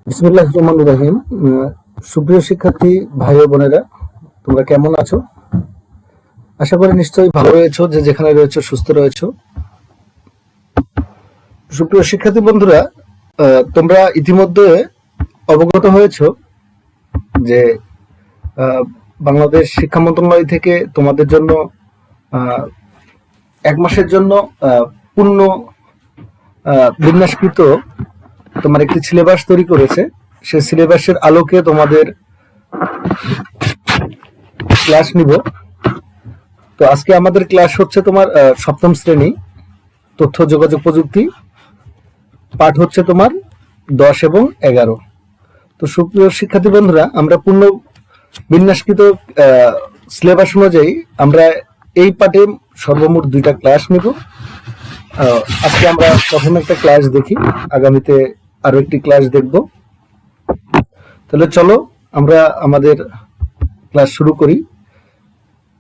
বিসমিল্লাহির রহমানির রহিম। সুপ্রিয় শিক্ষার্থী ভাই ও বোনেরা, তোমরা কেমন আছো? আশা করি নিশ্চয়ই ভালো রয়েছো, যে যেখানে রয়েছো সুস্থ রয়েছো। সুপ্রিয় শিক্ষার্থী বন্ধুরা, তোমরা ইতিমধ্যে অবগত হয়েছো যে বাংলাদেশ শিক্ষা মন্ত্রণালয় থেকে তোমাদের জন্য 1 মাসের জন্য পূর্ণ বিন্যাসকৃত তোমার একটি সিলেবাস তৈরি করেছে। সেই সিলেবাসের আলোকে তোমাদের ক্লাস নিব। তো আজকে আমাদের ক্লাস হচ্ছে তোমার 7ম শ্রেণী তথ্য যোগাযোগ প্রযুক্তি, পাঠ হচ্ছে তোমার 10 এবং 11। তো সুপ্রিয় শিক্ষার্থী বন্ধুরা, আমরা পূর্ণ বিন্যাসকৃত সিলেবাস অনুযায়ী আমরা এই পাঠে সর্বমোট 2টা ক্লাস নিব। আজকে আমরা প্রথম একটা ক্লাস দেখি, আগামীতে আরো একটি ক্লাস দেখব। তাহলে চলো আমরা আমাদের ক্লাস শুরু করি।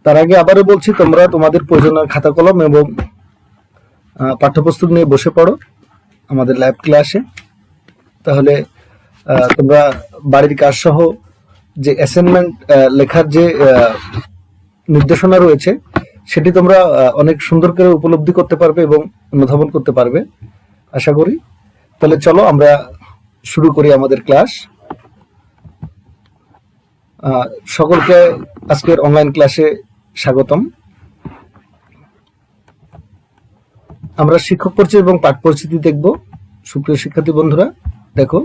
তার আগে আবারও বলছি, তোমরা তোমাদের প্রয়োজনীয় খাতা কলম এবং পাঠ্যপুস্তক নিয়ে বসে পড়ো আমাদের ল্যাব ক্লাসে। তাহলে তোমরা বাড়ির কাজ সহ যে অ্যাসাইনমেন্ট লেখার যে নির্দেশনা রয়েছে সেটি তোমরা অনেক সুন্দর করে উপলব্ধি করতে পারবে এবং অনুধাবন করতে পারবে আশা করি। তাহলে চলো আমরা শুরু করি আমাদের ক্লাস। সকলকে আজকের অনলাইন ক্লাসে স্বাগতম। আমরা শিক্ষক পরিচিতি এবং পাঠ পরিচিতি দেখব। সুপ্রিয় শিক্ষার্থী বন্ধুরা, দেখো,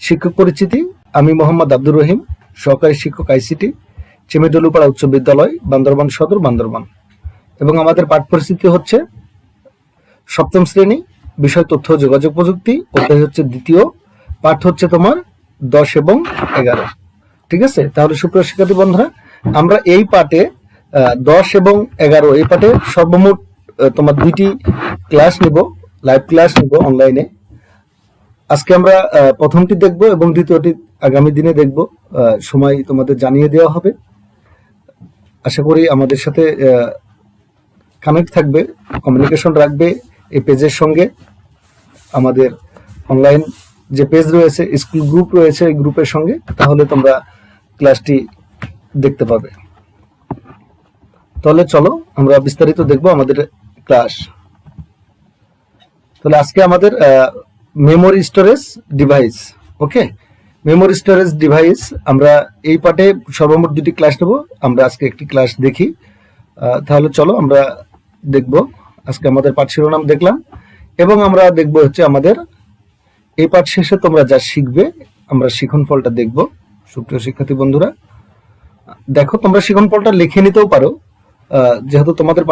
শিক্ষক পরিচিতি, আমি মোহাম্মদ আব্দুর রহিম, সহকারী শিক্ষক আইসিটি, চেমেডলুপাড়া উচ্চ বিদ্যালয়, বান্দরবান সদর, বান্দরবান। এবং আমাদের পাঠ পরিচিতি হচ্ছে 7ম শ্রেণী, বিষয় তথ্য যোগাযোগ প্রযুক্তি, অধ্যায় হচ্ছে 2য়, পাঠ হচ্ছে তোমার 10 এবং 11। ঠিক আছে? তাহলে সুপ্রিয় শিক্ষার্থী বন্ধুরা, আমরা এই পাঠে 10 এবং 11 এই পাঠে সর্বমোট তোমার 2টি ক্লাস নিব, লাইভ ক্লাস নিব অনলাইনে। আজকে আমরা প্রথমটি দেখব এবং দ্বিতীয়টি আগামী দিনে দেখব। সময় তোমাদের জানিয়ে দেওয়া হবে। আশা করি আমাদের সাথে কানেক্ট থাকবে, কমিউনিকেশন রাখবে এই পেজের সঙ্গে। আমাদের অনলাইন যে পেজ রয়েছে, স্কুল গ্রুপ রয়েছে, এই গ্রুপের সঙ্গে, তাহলে তোমরা ক্লাসটি দেখতে পাবে। তাহলে চলো আমরা বিস্তারিত দেখব আমাদের ক্লাস। তাহলে আজকে আমাদের মেমোরি স্টোরেজ ডিভাইস। ওকে, মেমোরি স্টোরেজ ডিভাইস আমরা এই পাঠে সর্বমোট 2টি ক্লাস নেব। আমরা আজকে একটি ক্লাস দেখি। তাহলে চলো আমরা দেখব। আজকে আমাদের পাঠ শিরোনাম দেখলাম এবং আমরা দেখব হচ্ছে আমাদের এই পাঠ শেষে তোমরা যা শিখবে, আমরা শিখন ফলটা দেখব। সুপ্রিয় শিক্ষার্থী বন্ধুরা, দেখো, তোমরা শিখন ফলটা লিখে নিতেও পারো, যেহেতু তোমাদের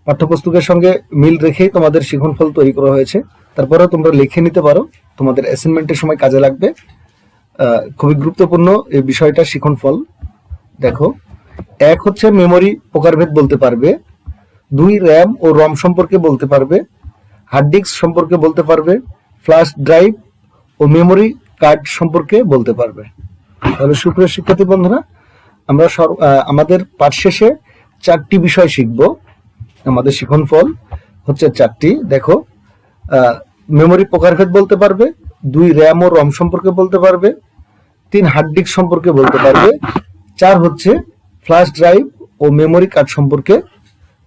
পাঠ্যপুস্তকের সঙ্গে মিল রেখেই তোমাদের শিখন ফল তৈরি করা হয়েছে। তারপরেও তোমরা লিখে নিতে পারো, তোমাদের অ্যাসাইনমেন্টের সময় কাজে লাগবে। খুবই গুরুত্বপূর্ণ এই বিষয়টা, শিখন ফল। দেখো, 1 হচ্ছে মেমোরি প্রকারভেদ বলতে পারবে, 2 র্যাম ও রম সম্পর্কে বলতে পারবে, হার্ড ডিস্ক সম্পর্কে বলতে পারবে, ফ্ল্যাশ ড্রাইভ ও মেমোরি কার্ড সম্পর্কে বলতে পারবে। তাহলে সুপ্রিয় শিক্ষার্থী বন্ধুরা, আমরা আমাদের পাঠ শেষে 4টি বিষয় শিখব। আমাদের শিখন ফল হচ্ছে 4টি। দেখো, মেমোরি প্রকারভেদ বলতে পারবে, 2 র্যাম ও রম সম্পর্কে বলতে পারবে, 3 হার্ড ডিস্ক সম্পর্কে বলতে পারবে, 4 হচ্ছে ফ্ল্যাশ ড্রাইভ ও মেমোরি কার্ড সম্পর্কে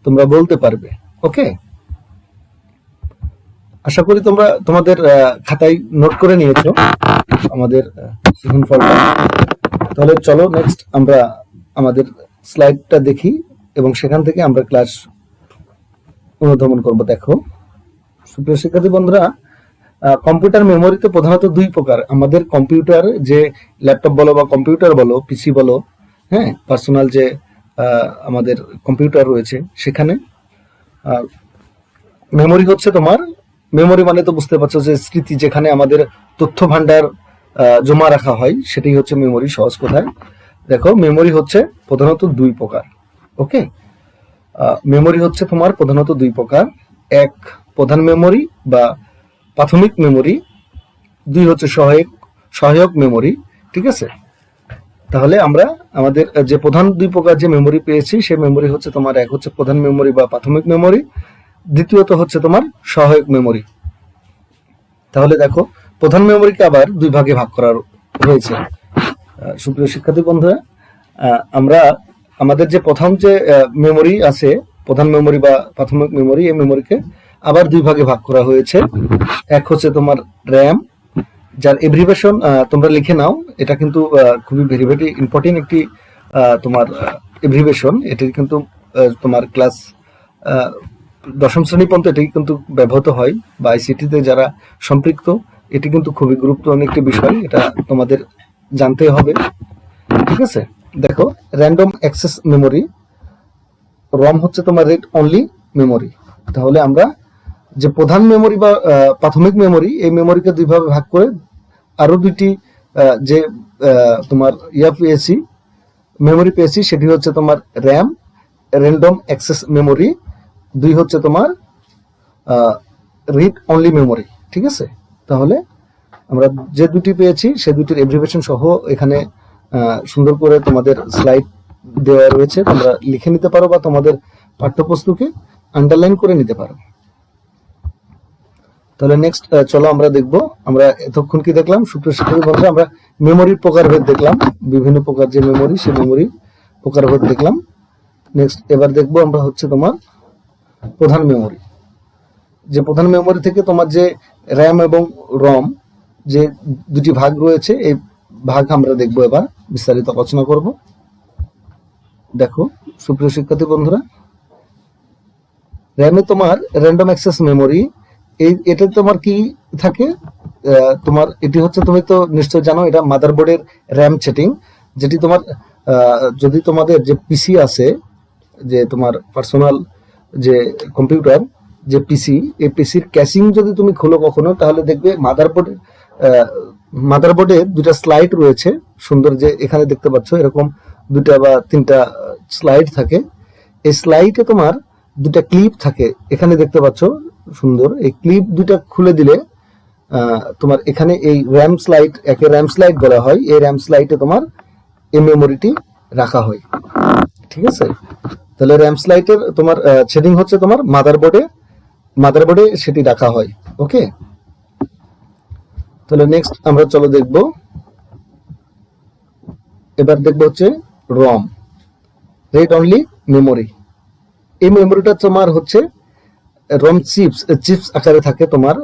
তোমরা বলতে পারবে। ওকে, আশা করি তোমরা তোমাদের খাতায় নোট করে নিয়েছো আমাদের শিখন ফলটা। তাহলে চলো নেক্সট আমরা আমাদের স্লাইডটা দেখি এবং সেখান থেকে আমরা ক্লাস অনুধাবন করব। দেখো, সুপ্রিয় শিক্ষার্থী বন্ধুরা, কম্পিউটার মেমোরিতে প্রধানত 2 প্রকার। আমাদের কম্পিউটার, যে ল্যাপটপ বলো বা কম্পিউটার বলো, পিসি বলো, হ্যাঁ, পার্সোনাল যে আমাদের কম্পিউটার রয়েছে, সেখানে মেমোরি হচ্ছে তোমার, মেমোরি মানে তো বুঝতে পারছো যে স্মৃতি, যেখানে আমাদের তথ্য ভান্ডার জমা রাখা হয়, সেটাই হচ্ছে মেমোরি সহজ কথায়। দেখো, মেমোরি হচ্ছে প্রধানত 2 প্রকার। ওকে, মেমোরি হচ্ছে তোমার প্রধানত 2 প্রকার। 1 প্রধান মেমোরি বা প্রাথমিক মেমোরি, 2 হচ্ছে সহায়ক মেমোরি। ঠিক আছে? তাহলে আমরা আমাদের যে প্রধান 2 প্রকার যে মেমোরি পেয়েছি, সেই মেমোরি হচ্ছে তোমার 1 হচ্ছে প্রধান মেমোরি বা প্রাথমিক মেমোরি, দ্বিতীয়ত হচ্ছে তোমার সহায়ক মেমোরি। তাহলে দেখো, প্রধান মেমোরিকে আবার দুই ভাগে ভাগ করা হয়েছে। সুপ্রিয় শিক্ষার্থী বন্ধুরা, আমরা আমাদের যে প্রথম যে মেমোরি আছে, প্রধান মেমোরি বা প্রাথমিক মেমোরি, এই মেমোরিকে আবার দুই ভাগে ভাগ করা হয়েছে। এক হচ্ছে তোমার র্যাম, যার এব্রিভিয়েশন তোমরা লিখে নাও, এটা কিন্তু খুবই ভেরি ভেরি ইম্পর্টেন্ট একটি তোমার এব্রিভিয়েশন। এটি কিন্তু তোমার ক্লাস দশম শ্রেণী পর্যন্ত এটি কিন্তু ব্যবহৃত হয়, বা আইসিটিতে যারা সম্পৃক্ত এটি কিন্তু খুবই গুরুত্বপূর্ণ একটি বিষয়, এটা তোমাদের জানতে হবে। ঠিক আছে, দেখো র্যান্ডম অ্যাক্সেস মেমোরি, রম হচ্ছে তোমার রিড অনলি মেমোরি। তাহলে আমরা যে প্রধান মেমোরি বা প্রাথমিক মেমোরি, এই মেমোরিকে দুইভাবে ভাগ করে আরো দুইটি যে তোমার পেয়েছি, মেমোরি পেয়েছি, সেটি হচ্ছে তোমার র্যাম, র্যান্ডম অ্যাক্সেস মেমোরি, দুই হচ্ছে তোমার রিড অনলি মেমোরি। ঠিক আছে, তাহলে আমরা যে দুটি পেয়েছি সে দুটির এব্রিভিয়েশন সহ এখানে সুন্দর করে তোমাদের স্লাইড দেওয়া রয়েছে, তোমরা লিখে নিতে পারো বা তোমাদের পাঠ্যপুস্তকে আন্ডারলাইন করে নিতে পারো। তাহলে নেক্সট চলো আমরা দেখব, আমরা এতক্ষণ কি দেখলাম সুপ্রিয় শিক্ষার্থী বন্ধুরা, আমরা মেমোরির প্রকারভেদ দেখলাম, বিভিন্ন প্রকার যে মেমোরি, সেই মেমোরি প্রকারভেদ দেখলাম। নেক্সট এবার দেখব আমরা হচ্ছে তোমার প্রধান মেমোরি। যে প্রধান মেমোরি থেকে তোমার যে র্যাম এবং রম যে দুটি ভাগ রয়েছে, এই ভাগ আমরা দেখব, এবার বিস্তারিত আলোচনা করব। দেখো সুপ্রিয় শিক্ষার্থী বন্ধুরা, র্যামে তোমার র্যান্ডম অ্যাক্সেস মেমোরি, এটা তোমার কি থাকে, তোমার এটি হচ্ছে, তুমি তো নিশ্চয় জানো, এটা মাদারবোর্ডের র্যাম সেটিং, যেটি তোমার যদি তোমাদের যে পিসি আছে, যে তোমার পার্সোনাল যে কম্পিউটার যে পিসি, এই পিসির ক্যাশিং যদি তুমি খোলো কখনো, তাহলে দেখবে মাদারবোর্ডের দুটা স্লাইড রয়েছে সুন্দর, যে এখানে দেখতে পাচ্ছ এরকম দুটা বা তিনটা স্লাইড থাকে। এই স্লাইডে তোমার দুটা ক্লিপ থাকে, এখানে দেখতে পাচ্ছ সুন্দর, এই ক্লিপ দুটা খুলে দিলে তোমার এখানে এই র্যাম স্লাইড, একে র্যাম স্লাইড বলা হয়, এই র্যাম স্লাইডে তোমার এই মেমোরিটি রাখা হয়। ঠিক আছে, তাহলে র্যাম স্লাইডের তোমার শেডিং হচ্ছে তোমার মাদারবোর্ডে সেটি রাখা হয়। ওকে, তাহলে নেক্সট আমরা চলো দেখব, এবার দেখবো হচ্ছে রম, রিড অনলি মেমোরি। এই মেমোরিটা তোমার হচ্ছে রম চিপস আকারে থাকে তোমার,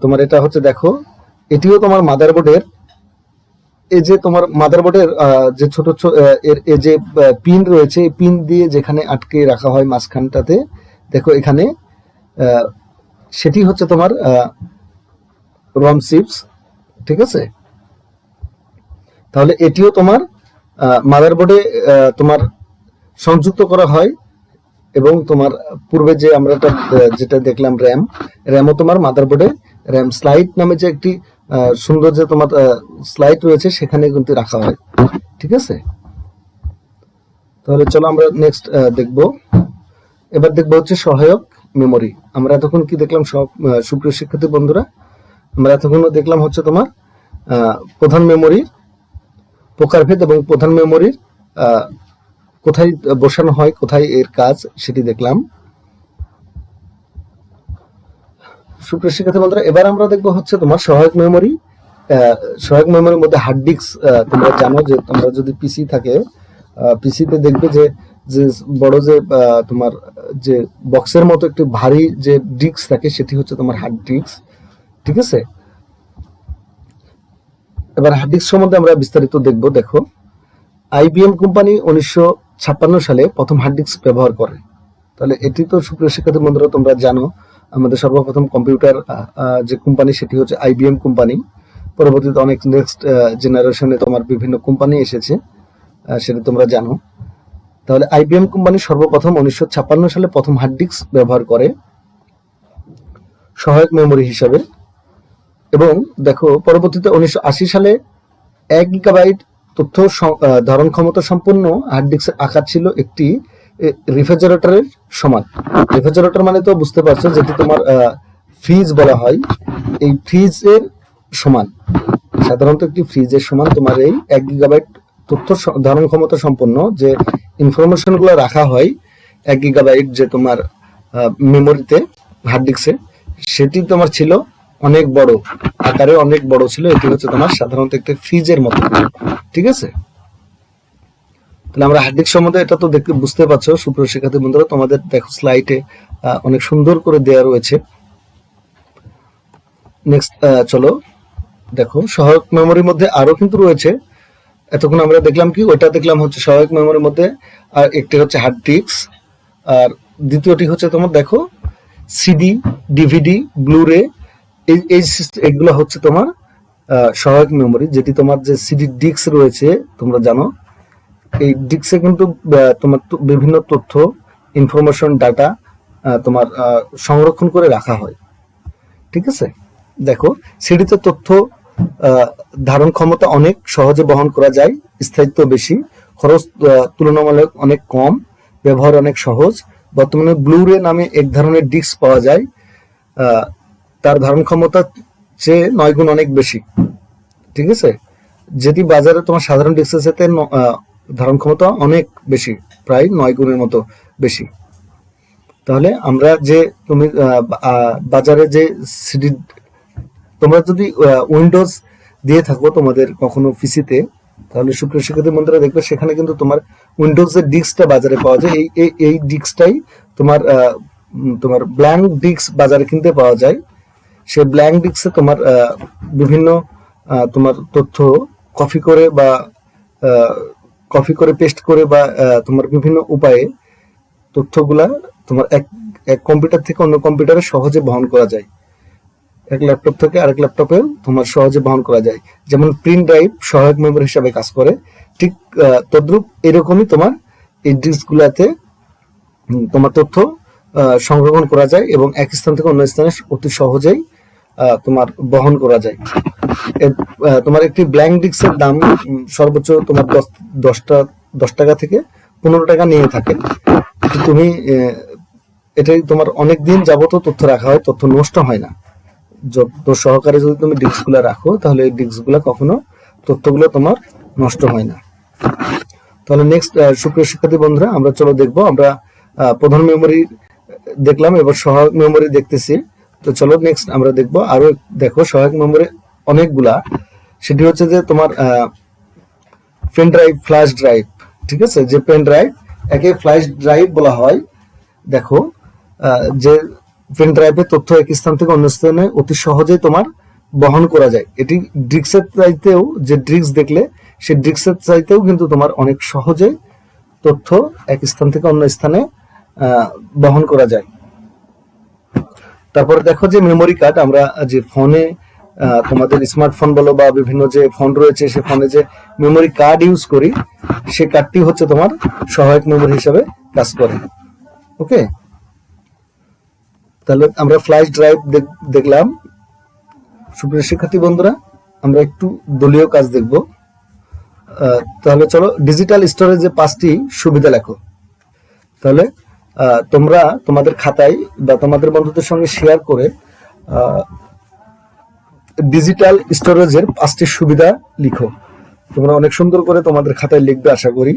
তোমার এটা হচ্ছে, দেখো এটিও তোমার মাদারবোর্ডের, এই যে তোমার মাদারবোর্ডের যে ছোট এর যে পিন রয়েছে, এই পিন দিয়ে যেখানে আটকে রাখা হয় মাঝখানটাতে, দেখো এখানে সেটি হচ্ছে তোমার রম চিপস। ঠিক আছে, তাহলে এটিও তোমার মাদারবোর্ডে তোমার সংযুক্ত করা হয়, এবং তোমার পূর্বে যে আমরা যেটা দেখলাম র্যামও তোমার মাদারবোর্ডে র্যাম স্লাইড নামে যে একটি সুন্দর যে তোমার স্লাইড রয়েছে, সেখানে কিন্তু রাখা হয়। ঠিক আছে, তাহলে চলো আমরা নেক্সট দেখব, এবার দেখবো হচ্ছে সহায়ক মেমোরি। আমরা এতক্ষণ কি দেখলাম সুপ্রিয় শিক্ষার্থী বন্ধুরা, আমরা এতক্ষণ দেখলাম হচ্ছে তোমার প্রধান মেমোরির প্রকারভেদ এবং প্রধান মেমোরির কোথায় বসানো হয়, কোথায় এর কাজ, সেটি দেখলাম। সুপ্রিয় শিক্ষার্থী বন্ধুরা, এবার আমরা দেখবো হচ্ছে তোমার সহায়ক মেমোরি। সহায়ক মেমোরির মধ্যে হার্ড ডিস্ক, তোমরা জানো যে তোমরা যদি পিসি থাকে, পিসিতে দেখবে যে বড় যে তোমার যে বক্সের মতো একটি ভারী যে ডিস্ক থাকে, সেটি হচ্ছে তোমার হার্ড ডিস্ক। ঠিক আছে, এবার হার্ড ডিস্ক সম্বন্ধে আমরা বিস্তারিত দেখব। দেখো আইবিএম কোম্পানি 1956 সালে প্রথম হার্ড ডিস্ক ব্যবহার করে। তাহলে এটি তো সুপ্রিয় শিক্ষার্থী বন্ধুরা তোমরা জানো, আমাদের সর্বপ্রথম কম্পিউটার যে কোম্পানি সেটি হচ্ছে আইবিএম কোম্পানি। পরবর্তীতে অনেক নেক্সট জেনারেশনে তোমার বিভিন্ন কোম্পানি এসেছে, সেটা তোমরা জানো। তাহলে আইবিএম কোম্পানি সর্বপ্রথম 1956 সালে প্রথম হার্ড ডিস্ক ব্যবহার করে সহায়ক মেমোরি হিসাবে। এবং দেখো পরবর্তীতে 1980 সালে 1 গিগাবাইট তথ্য ধারণ ক্ষমতা সম্পন্ন হার্ড ডিস্কের আকার ছিল একটি রেফ্রিজারেটরের সমান। রেফ্রিজারেটর মানে তো বুঝতে পারছো, যেটি তোমার ফ্রিজ বলা হয়, এই ফ্রিজের সমান, সাধারণত একটি ফ্রিজের সমান তোমার এই 1 গিগাবাইট তথ্য ধারণ ক্ষমতা সম্পন্ন যে ইনফরমেশন গুলো রাখা হয় 1 গিগাবাইট যে তোমার মেমোরিতে, হার্ড ডিস্কে, সেটি তোমার ছিল অনেক বড় আকারে, অনেক বড় ছিল। এটি হচ্ছে তোমার সাধারণত একটা ফ্রিজের মতো, ঠিক আছে। তাহলে আমরা হার্ড ডিস্ক সম্বন্ধে এটা তো দেখতে বুঝতে পারছো সুপ্রিয় শিক্ষার্থী বন্ধুরা, তোমাদের দেখো স্লাইডে অনেক সুন্দর করে দেওয়া রয়েছে। নেক্সট চলো দেখো, সহায়ক মেমোরির মধ্যে আরো কিন্তু রয়েছে। এতক্ষণ আমরা দেখলাম কি, ওইটা দেখলাম হচ্ছে সহায়ক মেমোরির মধ্যে, আর একটি হচ্ছে হার্ড ডিস্ক, আর দ্বিতীয়টি হচ্ছে তোমার দেখো সিডি, ডিভিডি, ব্লুরে, এইগুলো হচ্ছে তোমার সহায়ক মেমোরি। যেটি তোমার যে সিডি ডিস্ক রয়েছে তোমরা জানো, এই ডিস্কে কিন্তু তোমার বিভিন্ন তথ্য, ইনফরমেশন, ডাটা তোমার সংরক্ষণ করে রাখা হয়, ঠিক আছে। দেখো সিডিতে তথ্য ধারণ ক্ষমতা অনেক সহজে বহন করা যায়, স্থায়িত্ব বেশি, খরচ তুলনামূলক অনেক কম, ব্যবহার অনেক সহজ। বর্তমানে ব্লুরে নামে এক ধরনের ডিস্ক পাওয়া যায়, তার ধারণ ক্ষমতা চেয়ে 9 গুণ অনেক বেশি, ঠিক আছে। যেটি বাজারে তোমার সাধারণ ডিস্কের সাথে ধারণ ক্ষমতা অনেক বেশি, প্রায় 9 গুণের মতো বেশি। তাহলে আমরা যে তুমি বাজারে যে সিডি, তোমরা যদি উইন্ডোজ দিয়ে থাকো তোমাদের কখনো পিসিতে, তাহলে সুপ্রিয় শিক্ষার্থী বন্ধুরা দেখবে সেখানে কিন্তু তোমার উইন্ডোজের ডিস্কটা বাজারে পাওয়া যায়। এই ডিস্কটাই তোমার তোমার ব্ল্যাঙ্ক ডিস্ক বাজারে কিনতে পাওয়া যায়। সেই ব্ল্যাঙ্ক ডিস্কে তোমার বিভিন্ন তোমার তথ্য কপি করে বা পেস্ট করে বা তোমার বিভিন্ন উপায়ে তথ্যগুলা তোমার এক কম্পিউটার থেকে অন্য কম্পিউটারে সহজে বহন করা যায়, এক ল্যাপটপ থেকে আরেক ল্যাপটপে তোমার সহজে বহন করা যায়। যেমন প্রিন্ট ড্রাইভ সহায়ক মেমোরি হিসাবে কাজ করে, ঠিক তদ্রূপ এরকমই তোমার এই ডিস্কগুলাতে তোমার তথ্য সংরক্ষণ করা যায় এবং এক স্থান থেকে অন্য স্থানে অতি সহজেই তোমার বহন করা যায়। তোমার একটি ব্ল্যাঙ্ক ডিস্কের দাম সর্বোচ্চ তোমার 10 টাকা থেকে 15 টাকা নিয়ে থাকে। তুমি এটাই তোমার অনেক দিন যাবত তথ্য রাখা হয়, তথ্য নষ্ট হয় না। যত সহকারে যদি তুমি ডিস্কগুলো রাখো তাহলে এই ডিস্কগুলো কখনো তথ্যগুলো তোমার নষ্ট হয় না। তাহলে নেক্সট সুপ্রিয় শিক্ষার্থী বন্ধুরা, আমরা চলো দেখবো, আমরা প্রধান মেমোরি দেখলাম, এবার সহায়ক মেমোরি দেখতেছি। তো চলো নেক্সট আমরা দেখবো আরো, দেখো সহায়ক মেমোরি অনেকগুলা। সেটি হচ্ছে যে তোমার পেন ড্রাইভ, ফ্ল্যাশ ড্রাইভ, ঠিক আছে। যে পেন ড্রাইভ একে ফ্ল্যাশ ড্রাইভ বলা হয়। দেখো যে পেন ড্রাইভে তথ্য এক স্থান থেকে অন্য স্থানে অতি সহজেই তোমার বহন করা যায়। এটি ডিস্কের চাইতেও, যে ডিস্ক দেখলে সে ডিস্কের চাইতেও কিন্তু তোমার অনেক সহজে তথ্য এক স্থান থেকে অন্য স্থানে বহন করা যায়। তারপরে দেখো যে মেমোরি কার্ড, আমরা যে ফোনে তোমাদের স্মার্টফোন বলো বা বিভিন্ন যে ফোন রয়েছে সে ফোনে যে মেমোরি কার্ড ইউজ করি, সে কার্ডটি হচ্ছে তোমার সহায়ক মেমোরি হিসাবে কাজ করে। ওকে, তাহলে আমরা ফ্ল্যাশ ড্রাইভ দেখলাম। সুপ্রিয় শিক্ষার্থী বন্ধুরা, আমরা একটু দলীয় কাজ দেখব। তাহলে চলো ডিজিটাল স্টোরেজে 5টি সুবিধা লেখো। তাহলে তোমরা তোমাদের খাতায় বা তোমাদের বন্ধুদের সঙ্গে শেয়ার করে ডিজিটাল স্টোরেজের 5টি সুবিধা লিখো। তোমরা অনেক সুন্দর করে তোমাদের খাতায় লিখবে আশা করি।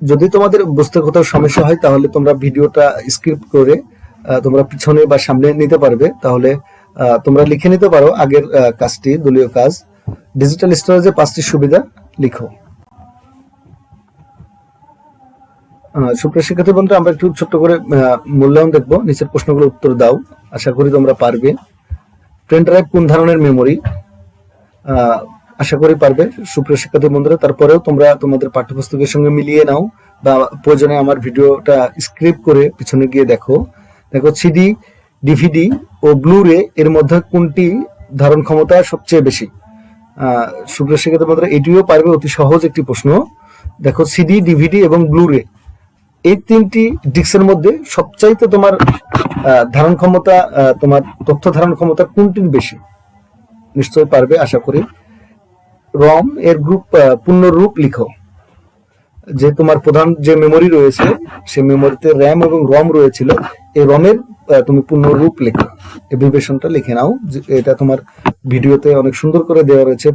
যদি তোমাদের বুঝতে কোথাও সমস্যা হয় তাহলে তোমরা ভিডিওটা স্ক্রিপ্ট করে তোমরা পিছনে বা সামনে নিতে পারবে, তাহলে তোমরা লিখে নিতে পারো আগের কাজটি, দলীয় কাজ। ডিজিটাল স্টোরেজে 5টি সুবিধা লিখো। সুপ্রিয় শিক্ষার্থী বন্ধুরা, আমরা একটু ছোট্ট করে মূল্যায়ন দেখবো। নিচের প্রশ্নগুলো উত্তর দাও, আশা করি তোমরা পারবে। পেন ড্রাইভ কোন ধরনের মেমোরি? আশা করি পারবে সুপ্রিয় শিক্ষার্থী বন্ধুরা। তারপরেও তোমরা তোমাদের পাঠ্যপুস্তকের সঙ্গে মিলিয়ে নাও বা প্রয়োজনে আমার ভিডিওটা স্ক্রিপ্ট করে পিছনে গিয়ে দেখো। সিডি, ডিভিডি ও ব্লুরে এর মধ্যে কোনটি ধারণ ক্ষমতা সবচেয়ে বেশি? সুপ্রিয় শিক্ষার্থী বন্ধুরা, এটিও পারবে, অতি সহজ একটি প্রশ্ন। দেখো সিডি, ডিভিডি এবং ব্লুরে এই 3টি ডিস্কের মধ্যে সবচাইতে তোমার ধারণ ক্ষমতা, তোমার তথ্য ধারণ ক্ষমতা কোনটির বেশি? নিশ্চয়ই পারবে আশা করি। রম এর পূর্ণ রূপ লিখো। যে তোমার প্রধান যে মেমোরি রয়েছে সে মেমোরিতে র্যাম এবং রম রয়েছিল, এই রমের তুমি পূর্ণ রূপ লেখো, এভিবেশনটা লিখে নাও। এটা তোমার ভিডিওতে অনেক সুন্দর করে দেওয়া রয়েছে,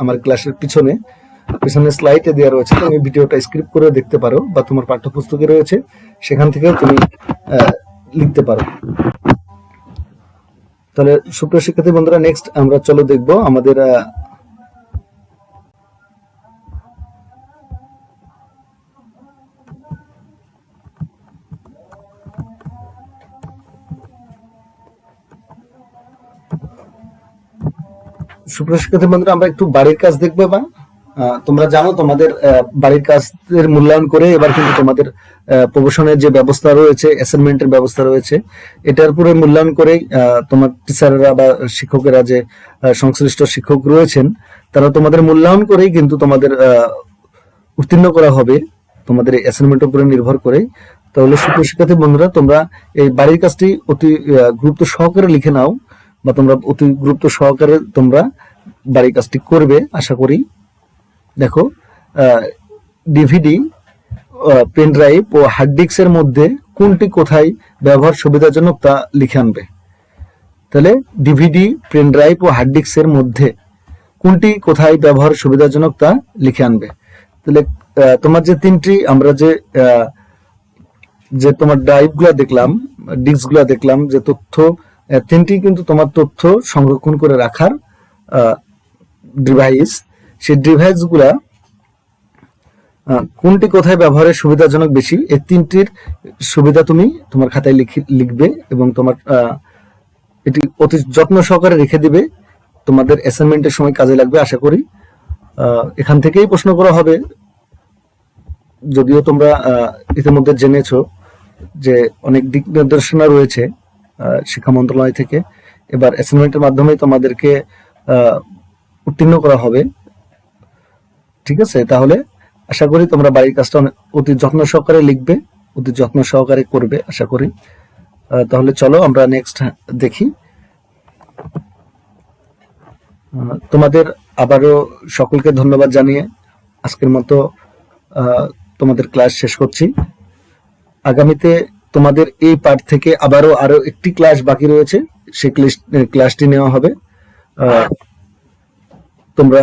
আমার ক্লাসের পিছনে স্লাইডে দেওয়া রয়েছে। তুমি ভিডিওটা স্ক্রিপ্ট করে দেখতে পারো বা তোমার পাঠ্যপুস্তকে রয়েছে, সেখান থেকে তুমি লিখতে পারো। তাহলে সুপ্রিয় শিক্ষার্থী বন্ধুরা, নেক্সট আমরা চলো দেখবো আমাদের সুপ্রিয় শিক্ষার্থী বন্ধুরা, আমরা একটু বাড়ির কাজ দেখবো এবার। তোমরা জানো তোমাদের বাড়ির কাজের মূল্যায়ন করে এবার কিন্তু তোমাদের প্রমোশনের যে ব্যবস্থা রয়েছে, অ্যাসাইনমেন্টের ব্যবস্থা রয়েছে, এটার উপরে মূল্যায়ন করেই তোমার টিচাররা বা শিক্ষকেরা যে সংশ্লিষ্ট শিক্ষক রয়েছেন তারা তোমাদের মূল্যায়ন করেই কিন্তু তোমাদের উত্তীর্ণ করা হবে তোমাদের অ্যাসাইনমেন্টের উপরে নির্ভর করে। তাহলে সুপ্রিয় শিক্ষার্থী বন্ধুরা, তোমরা এই বাড়ির কাজটি অতি গুরুত্ব সহকারে লিখে নাও, বা তোমরা অতি গুরুত্ব সহকারে তোমরা বাড়ির কাজটি করবে আশা করি। দেখো, ডিভিডি, পেন ড্রাইভ ও হার্ড ডিস্কের মধ্যে কোনটি কোথায় ব্যবহার সুবিধাজনক তা লিখে আনবে। তাহলে ডিভিডি, পেন ড্রাইভ ও হার্ড ডিস্কের মধ্যে কোনটি কোথায় ব্যবহার সুবিধাজনক তা লিখে আনবে। তাহলে তোমার যে তিনটি আমরা যে তোমার ড্রাইভ গুলা দেখলাম, ডিস্ক গুলা দেখলাম, যে তথ্য তিনটি কিন্তু তোমার তথ্য সংরক্ষণ করে রাখার ডিভাইস। সেই ডিভাইস গুলা কোনটি কোথায় ব্যবহারের সুবিধাজনক বেশি, এই তিনটির সুবিধা তুমি তোমার খাতায় লিখবে এবং তোমার এটি অতি যত্ন সহকারে রেখে দিবে, তোমাদের অ্যাসাইনমেন্টের সময় কাজে লাগবে আশা করি। এখান থেকেই প্রশ্ন করা হবে, যদিও তোমরা ইতিমধ্যে জেনেছো যে অনেক দিক নির্দেশনা রয়েছে শিক্ষা মন্ত্রণালয় থেকে। এবার অ্যাসাইনমেন্টের মাধ্যমে তোমাদেরকে উত্তীর্ণ করা হবে। ঠিক আছে, তাহলে আশা করি তোমরা বাড়ির কাজটা অতি যত্ন সহকারে লিখবে, অতি যত্ন সহকারে করবে আশা করি। তাহলে চলো আমরা নেক্সট দেখি। তোমাদের আবারও সকলকে ধন্যবাদ জানিয়ে আজকের মতো তোমাদের ক্লাস শেষ করছি। আগামীতে তোমাদের এই পার্ট থেকে আরো একটি ক্লাস বাকি রয়েছে, সেই ক্লাসটি নেওয়া হবে। তোমরা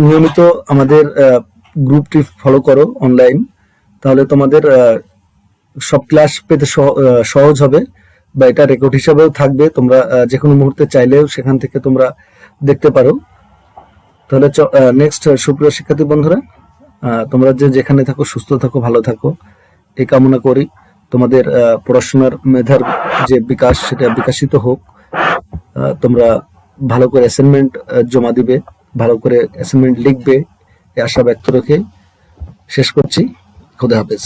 নিয়মিত আমাদের গ্রুপটি ফলো করো অনলাইন, তাহলে তোমাদের সব ক্লাস পেতে সহজ হবে, বা এটা রেকর্ড হিসাবেও থাকবে, তোমরা যে কোনো মুহূর্তে চাইলেও সেখান থেকে তোমরা দেখতে পারো। তাহলে নেক্সট সুপ্রিয় শিক্ষার্থী বন্ধুরা, তোমরা যেখানে থাকো সুস্থ থাকো, ভালো থাকো এই কামনা করি। তোমাদের পড়াশোনার মেধার যে বিকাশ সেটা বিকশিত হোক। তোমরা ভালো করে অ্যাসাইনমেন্ট জমা দিবে, ভালো করে অ্যাসাইনমেন্ট লিখবে, এই আশা ব্যক্ত রেখে শেষ করছি। খোদা হাফেজ।